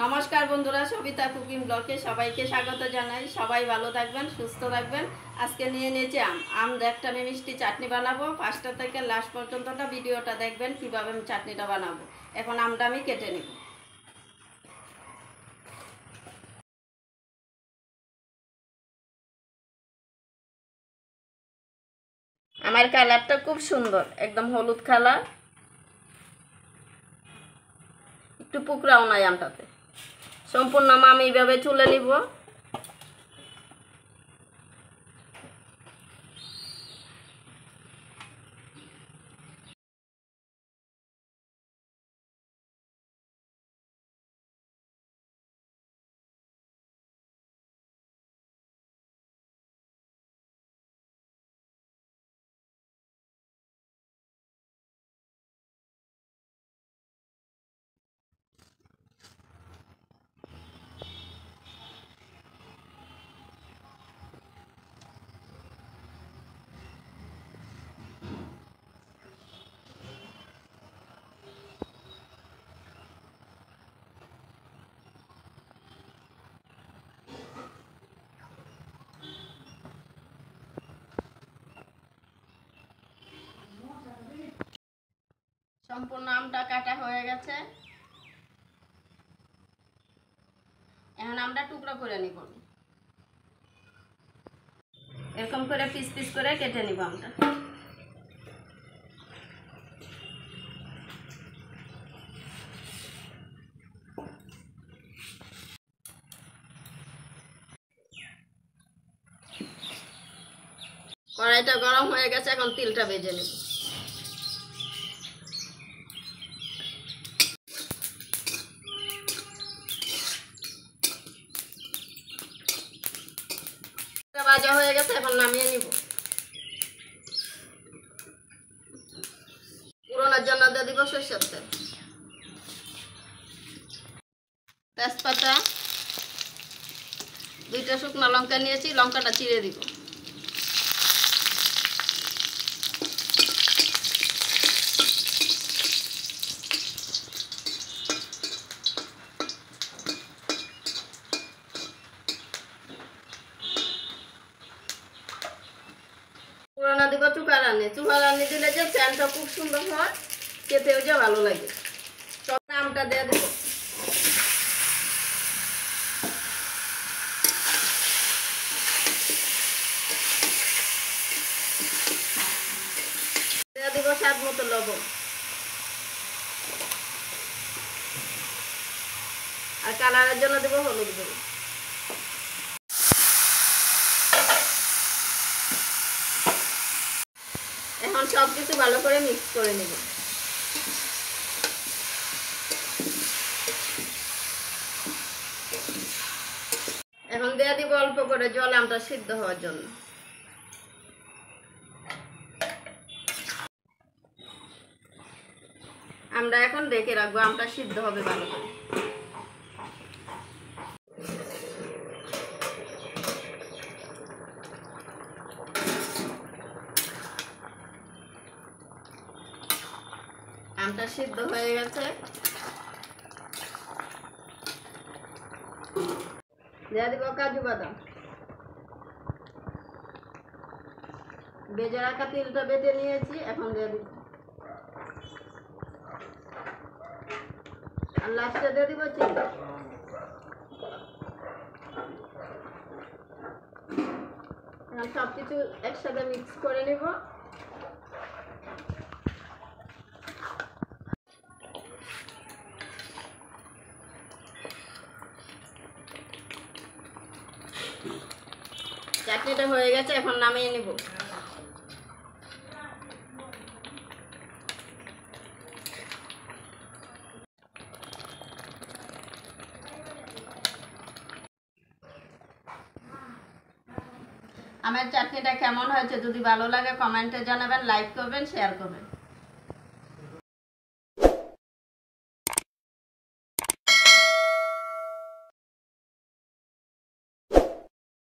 নমস্কার বন্ধুরা, সবিতা কুকিং ব্লগে সবাইকে স্বাগত জানাই। সবাই ভালো থাকবেন, সুস্থ থাকবেন। আজকে নিয়ে নিয়েছি আম একটা আমি মিষ্টি চাটনি বানাবো। ফার্স্ট থেকে লাস্ট পর্যন্তটা ভিডিওটা দেখবেন কিভাবে আমি চাটনিটা বানাবো। এখন আমটা আমি কেটে নিব। আমার কালারটা খুব সুন্দর, একদম হলুদ কালার, একটু পুকরাও নাই আমটাতে। সম্পূর্ণ আম আমি এইভাবে তুলে নিব। সম্পূর্ণ আমটা কাটা হয়ে গেছে। এখন আমরা টুকরো করে নিব, এরকম করে পিস পিস করে কেটে নিব আমটা। কড়াইটা গরম হয়ে গেছে, এখন তিলটা ভেজে নেব। ভাজা হয়ে গেছে, এখন নামিয়ে নিব। পুরোনোর জন্য দিয়ে দিব সরষের তেল, তেজপাতা, 2টা শুকনো লঙ্কা নিয়েছি, লঙ্কাটা চিড়ে দিব। পুরোনো দিব চুকারানি। চুকারানি দিলে যে ফ্যানটা খুব সুন্দর হয়, খেতেও যে ভালো লাগে। তখন আমটা দিয়ে দেব। দিয়ে দিব স্বাদ মতো লবণ, আর কালারের জন্য দেব হলুদ গুঁড়ো। এখন সব কিছু ভালো করে মিক্স করে নেব। এখন দিয়ে দিব অল্প করে জল আমটা সিদ্ধ হওয়ার জন্য। আমরা এখন রেখে রাখবো, আমটা সিদ্ধ হবে ভালো করে। আমটা সিদ্ধ হয়ে গেছে, দিয়ে দিব কাজু বাদাম। ভেজে রাখা তিলটা বেটে নিয়েছি, এখন দিয়ে দিব। আর লাস্টে দিয়ে দিব চিনি। এখন সব কিছু একসাথে মিক্স করে নিব। চাটনিটা হয়ে গেছে, এখন নামিয়ে নিব। আমার চাটনিটা কেমন হয়েছে যদি ভালো লাগে কমেন্টে জানাবেন, লাইক করবেন, শেয়ার করবেন।